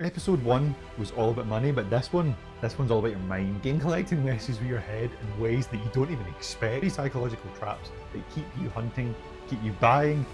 Episode 1 was all about money, but this one's all about your mind. Game collecting messes with your head in ways that you don't even expect. These psychological traps that keep you hunting, keep you buying,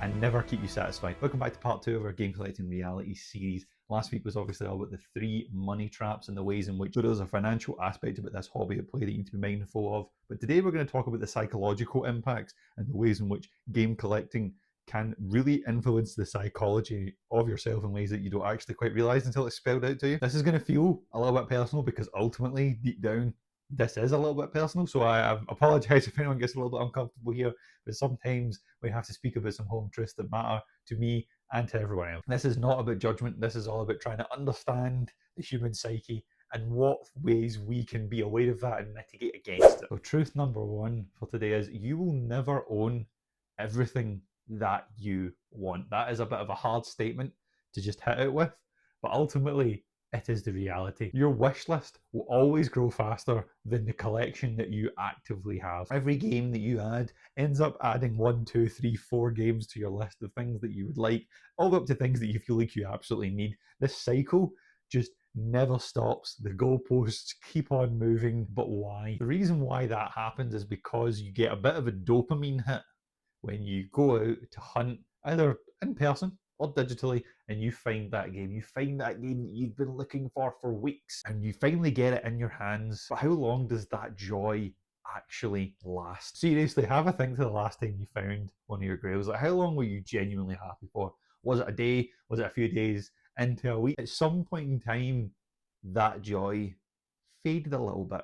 and never keep you satisfied. Welcome back to part 2 of our game collecting reality series. Last week was obviously all about the 3 money traps and the ways in which there's a financial aspect about this hobby at play that you need to be mindful of. But today we're going to talk about the psychological impacts and the ways in which game collecting can really influence the psychology of yourself in ways that you don't actually quite realize until it's spelled out to you. This is going to feel a little bit personal because ultimately, deep down, this is a little bit personal. So I apologize if anyone gets a little bit uncomfortable here, but sometimes we have to speak about some home truths that matter to me and to everyone else. This is not about judgment. This is all about trying to understand the human psyche and what ways we can be aware of that and mitigate against it. So truth number 1 for today is you will never own everything that you want. That is a bit of a hard statement to just hit out with, but ultimately it is the reality. Your wish list will always grow faster than the collection that you actively have. Every game that you add ends up adding 1, 2, 3, 4 games to your list of things that you would like, all the way up to things that you feel like you absolutely need. This cycle just never stops. The goalposts keep on moving. But why? The reason why that happens is because you get a bit of a dopamine hit when you go out to hunt, either in person or digitally, and you find that game. You find that game that you've been looking for weeks, and you finally get it in your hands. But how long does that joy actually last? Seriously, have a think to the last time you found one of your grails. Like, how long were you genuinely happy for? Was it a day? Was it a few days? Into a week? At some point in time, that joy faded a little bit,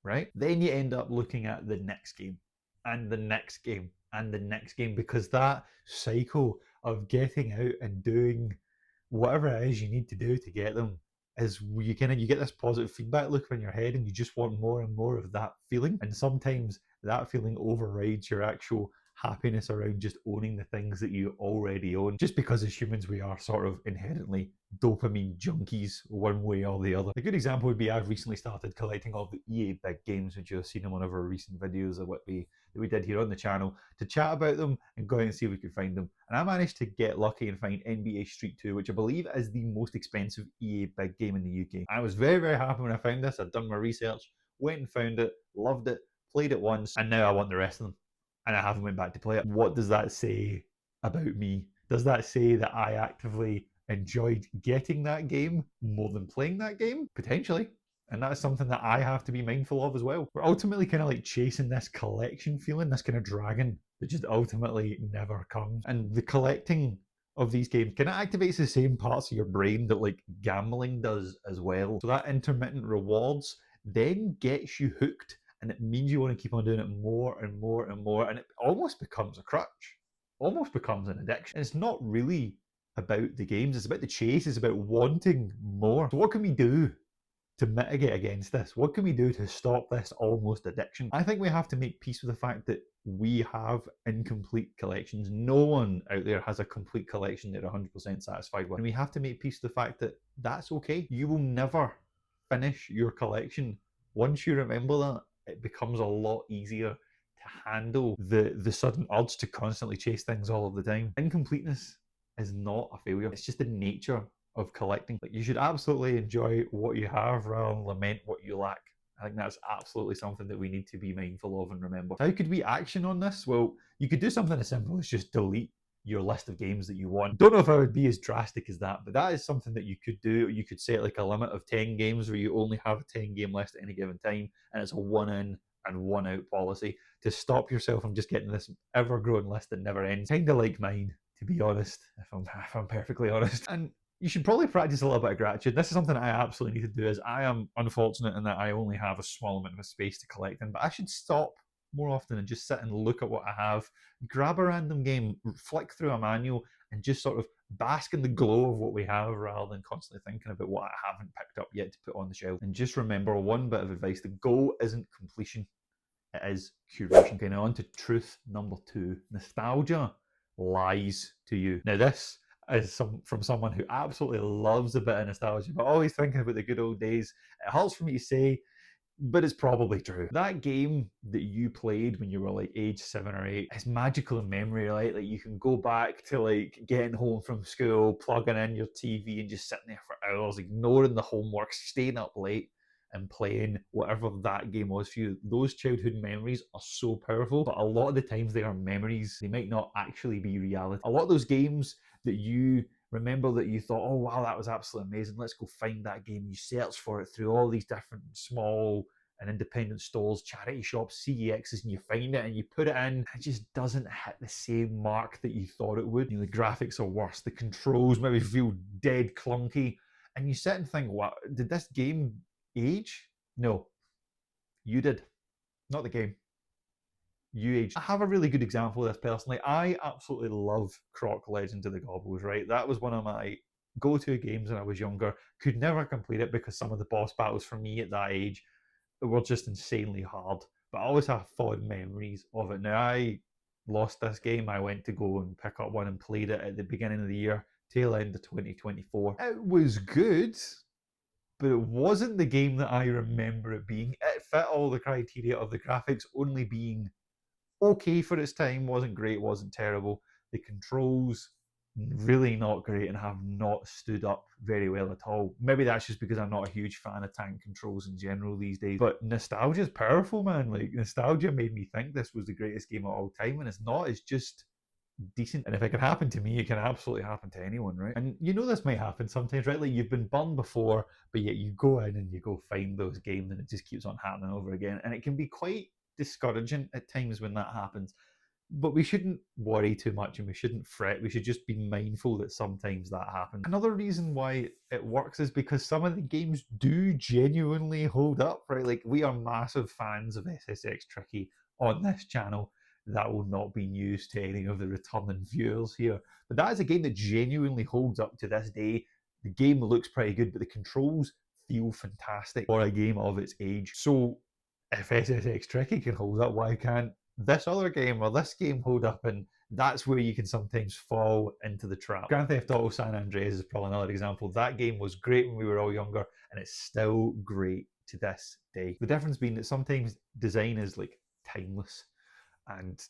right? Then you end up looking at the next game and the next game and the next game, because that cycle of getting out and doing whatever it is you need to do to get them is you get this positive feedback loop in your head, and you just want more and more of that feeling. And sometimes that feeling overrides your actual happiness around just owning the things that you already own, just because as humans we are sort of inherently dopamine junkies one way or the other. A good example would be I've recently started collecting all the EA big games, which you've seen in one of our recent videos of what we did here on the channel, to chat about them and go out and see if we could find them. And I managed to get lucky and find NBA Street 2, which I believe is the most expensive EA big game in the UK. I was very, very happy when I found this. I'd done my research, went and found it, loved it, played it once, and now I want the rest of them. And I haven't went back to play it. What does that say about me? Does that say that I actively enjoyed getting that game more than playing that game? Potentially. And that's something that I have to be mindful of as well. We're ultimately kind of like chasing this collection feeling, this kind of dragon that just ultimately never comes. And the collecting of these games kind of activates the same parts of your brain that like gambling does as well. So that intermittent rewards then gets you hooked, and it means you want to keep on doing it more and more and more, and it almost becomes a crutch, almost becomes an addiction. And it's not really about the games, it's about the chase, it's about wanting more. So what can we do to mitigate against this? What can we do to stop this almost addiction? I think we have to make peace with the fact that we have incomplete collections. No one out there has a complete collection they're 100% satisfied with. And we have to make peace with the fact that that's okay. You will never finish your collection. Once you remember that, it becomes a lot easier to handle the sudden urge to constantly chase things all of the time. Incompleteness is not a failure. It's just the nature of collecting. Like, you should absolutely enjoy what you have rather than lament what you lack. I think that's absolutely something that we need to be mindful of and remember. How could we action on this? Well, you could do something as simple as just delete your list of games that you want. Don't know if I would be as drastic as that, but that is something that you could do. You could set like a limit of 10 games where you only have a 10 game list at any given time, and it's a 1 in and 1 out policy to stop yourself from just getting this ever-growing list that never ends. Kind of like mine, to be honest, if I'm perfectly honest. And you should probably practice a little bit of gratitude. This is something I absolutely need to do, as I am unfortunate in that I only have a small amount of space to collect in, but I should stop more often and just sit and look at what I have, grab a random game, flick through a manual, and just sort of bask in the glow of what we have rather than constantly thinking about what I haven't picked up yet to put on the shelf. And just remember one bit of advice: the goal isn't completion, it is curation. Okay, now on to truth number 2. Nostalgia lies to you. Now this is from someone who absolutely loves a bit of nostalgia, but always thinking about the good old days. It hurts for me to say, but it's probably true. That game that you played when you were like age 7 or 8 is magical in memory, right? Like you can go back to like getting home from school, plugging in your TV and just sitting there for hours, ignoring the homework, staying up late and playing whatever that game was for you. Those childhood memories are so powerful, but a lot of the times they are memories. They might not actually be reality. A lot of those games that you remember that you thought, oh wow, that was absolutely amazing, let's go find that game. You search for it through all these different small and independent stores, charity shops, CEXs, and you find it and you put it in, and it just doesn't hit the same mark that you thought it would. You know, the graphics are worse, the controls maybe feel dead clunky, and you sit and think, wow, did this game age? No, you did, not the game. You aged. I have a really good example of this personally. I absolutely love Croc Legends of the Gobbles, right? That was one of my go-to games when I was younger. Could never complete it because some of the boss battles for me at that age were just insanely hard. But I always have fond memories of it. Now, I lost this game. I went to go and pick up one and played it at the beginning of the year, tail end of 2024. It was good, but it wasn't the game that I remember it being. It fit all the criteria of the graphics only being okay for its time, wasn't great, wasn't terrible. The controls, really not great and have not stood up very well at all. Maybe that's just because I'm not a huge fan of tank controls in general these days. But nostalgia is powerful, man. Like, nostalgia made me think this was the greatest game of all time, and it's not. It's just decent. And if it can happen to me, it can absolutely happen to anyone, right? And you know this might happen sometimes, right? Like you've been burned before, but yet you go in and you go find those games and it just keeps on happening over again. And it can be quite discouraging at times when that happens. But we shouldn't worry too much and we shouldn't fret. We should just be mindful that sometimes that happens. Another reason why it works is because some of the games do genuinely hold up, right? Like we are massive fans of SSX Tricky on this channel. That will not be news to any of the returning viewers here. But that is a game that genuinely holds up to this day. The game looks pretty good, but the controls feel fantastic for a game of its age. So if SSX Tricky can hold up, why can't this other game or this game hold up? And that's where you can sometimes fall into the trap. Grand Theft Auto San Andreas is probably another example. That game was great when we were all younger, and it's still great to this day. The difference being that sometimes design is like timeless, and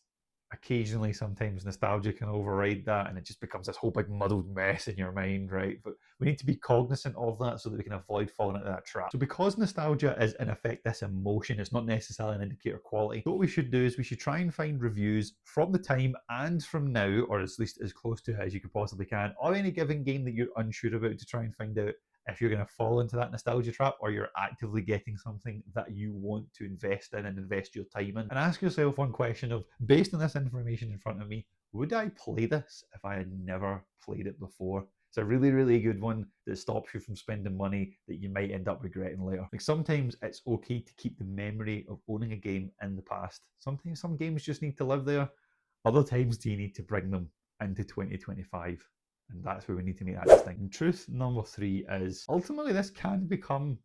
occasionally sometimes nostalgia can override that and it just becomes this whole big muddled mess in your mind, right? But we need to be cognizant of that so that we can avoid falling into that trap. So because nostalgia is in effect this emotion, it's not necessarily an indicator of quality. So what we should do is we should try and find reviews from the time and from now, or at least as close to it as you could possibly can, of any given game that you're unsure about, to try and find out if you're going to fall into that nostalgia trap or you're actively getting something that you want to invest in and invest your time in. And ask yourself one question of, based on this information in front of me, would I play this if I had never played it before? It's a really, really good one that stops you from spending money that you might end up regretting later. Like sometimes it's okay to keep the memory of owning a game in the past. Sometimes some games just need to live there. Other times you need to bring them into 2025. And that's where we need to make that distinction. Truth number 3 is ultimately this can become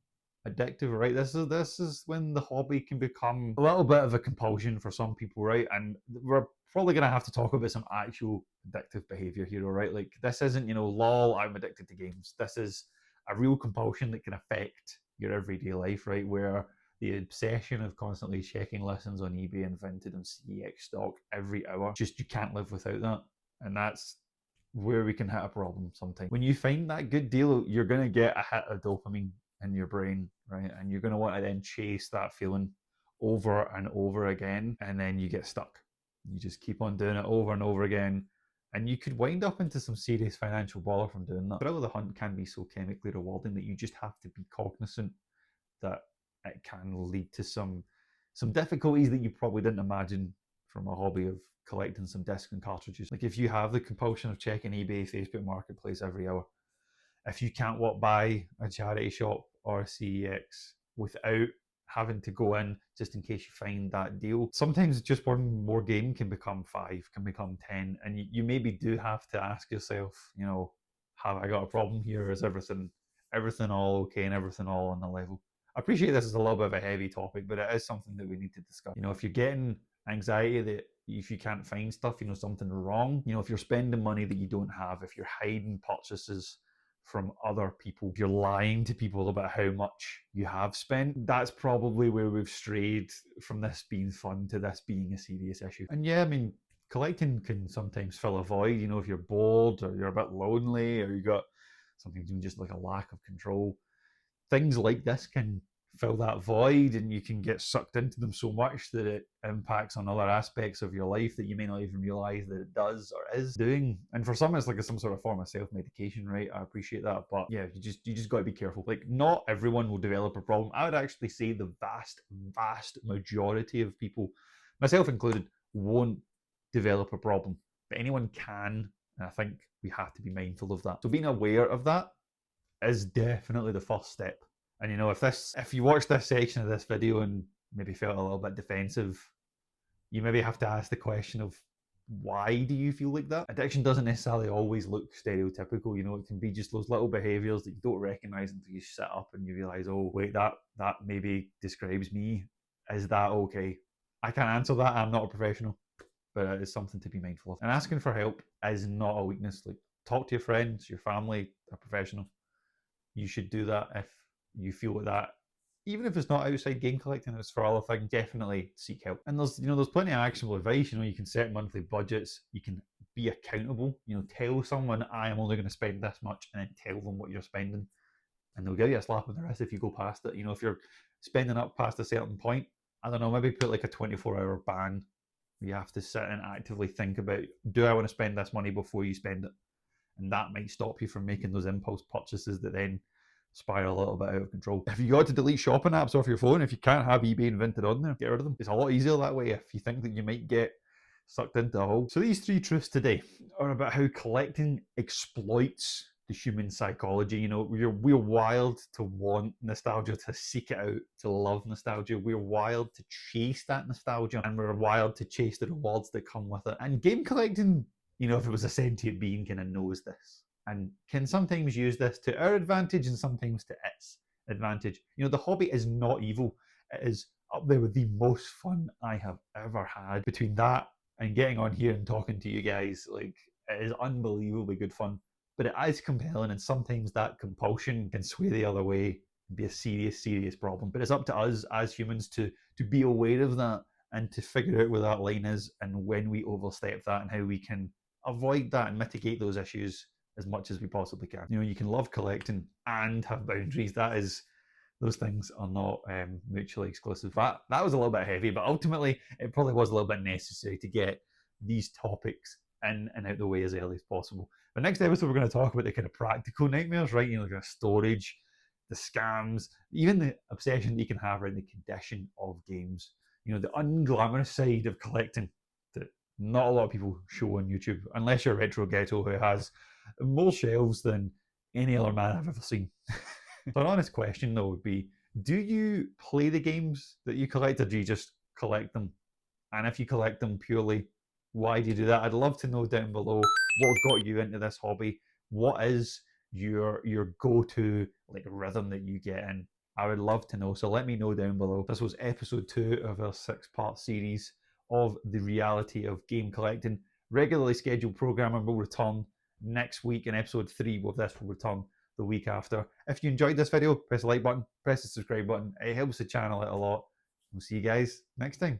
addictive, right? This is when the hobby can become a little bit of a compulsion for some people, right? And we're probably gonna have to talk about some actual addictive behavior here, all right? Like this isn't, lol, I'm addicted to games. This is a real compulsion that can affect your everyday life, right? Where the obsession of constantly checking listens on eBay and Vinted and CEX stock every hour, just you can't live without that. And that's where we can hit a problem sometimes. When you find that good deal, you're going to get a hit of dopamine in your brain, right? And you're going to want to then chase that feeling over and over again, and then you get stuck. You just keep on doing it over and over again, and you could wind up into some serious financial bother from doing that. Thrill of the hunt can be so chemically rewarding that you just have to be cognizant that it can lead to some difficulties that you probably didn't imagine from a hobby of collecting some discs and cartridges. Like if you have the compulsion of checking eBay, Facebook Marketplace every hour, if you can't walk by a charity shop or a CEX without having to go in just in case you find that deal, sometimes just one more game can become 5, can become 10, and you maybe do have to ask yourself, have I got a problem here? Is everything all okay and everything all on the level? I appreciate this is a little bit of a heavy topic, but it is something that we need to discuss. If you're getting anxiety that if you can't find stuff, something wrong, if you're spending money that you don't have, if you're hiding purchases from other people. If you're lying to people about how much you have spent, that's probably where we've strayed from this being fun to this being a serious issue. And yeah, I mean, collecting can sometimes fill a void, you know, if you're bored or you're a bit lonely or you got something just like a lack of control. Things like this can fill that void, and you can get sucked into them so much that it impacts on other aspects of your life that you may not even realize that it does or is doing. And for some, it's like some sort of form of self-medication, right? I appreciate that, but yeah, you just got to be careful. Like, not everyone will develop a problem. I would actually say the vast majority of people, myself included, won't develop a problem, but anyone can, and I think we have to be mindful of that. So being aware of that is definitely the first step. And you know, if you watch this section of this video and maybe felt a little bit defensive, you maybe have to ask the question of, why do you feel like that? Addiction doesn't necessarily always look stereotypical. You know, it can be just those little behaviors that you don't recognize until you sit up and you realize, oh wait, that maybe describes me. Is that okay? I can't answer that. I'm not a professional, but it is something to be mindful of. And asking for help is not a weakness. Like, talk to your friends, your family, a professional. You should do that if you feel like that. Even if it's not outside game collecting, it's for other things, definitely seek help. And there's plenty of actionable advice. You know, you can set monthly budgets, you can be accountable, you know, tell someone, I am only going to spend this much, and then tell them what you're spending. And they'll give you a slap on the wrist if you go past it. You know, if you're spending up past a certain point, I don't know, maybe put like a 24-hour ban. You have to sit and actively think about, do I want to spend this money before you spend it? And that might stop you from making those impulse purchases that then spiral a little bit out of control. If you got to delete shopping apps off your phone, if you can't have eBay invented on there, get rid of them. It's a lot easier that way if you think that you might get sucked into a hole. So these 3 truths today are about how collecting exploits the human psychology. You know, we're wild to want nostalgia, to seek it out, to love nostalgia. We're wild to chase that nostalgia, and we're wild to chase the rewards that come with it. And game collecting, you know, if it was a sentient being, kind of knows this and can sometimes use this to our advantage and sometimes to its advantage. You know, the hobby is not evil. It is up there with the most fun I have ever had. Between that and getting on here and talking to you guys, like, it is unbelievably good fun. But it is compelling, and sometimes that compulsion can sway the other way and be a serious problem. But it's up to us as humans to be aware of that and to figure out where that line is and when we overstep that and how we can avoid that and mitigate those issues as much as we possibly can. You know, you can love collecting and have boundaries. Those things are not mutually exclusive. That was a little bit heavy, but ultimately it probably was a little bit necessary to get these topics in and out the way as early as possible. But next episode, we're going to talk about the kind of practical nightmares, right? You know, the storage, the scams, even the obsession that you can have around the condition of games. You know, the unglamorous side of collecting that not a lot of people show on YouTube, unless you're Retro Ghetto, who has more shelves than any other man I've ever seen. So an honest question though would be, do you play the games that you collect, or do you just collect them? And if you collect them purely, why do you do that? I'd love to know down below what got you into this hobby. What is your go-to like rhythm that you get in? I would love to know, so let me know down below. This was episode 2 of our 6-part series of the reality of game collecting. Regularly scheduled programming will return next week, and episode 3 of this will return the week after. If you enjoyed this video, press the like button, press the subscribe button. It helps the channel out a lot. We'll see you guys next time.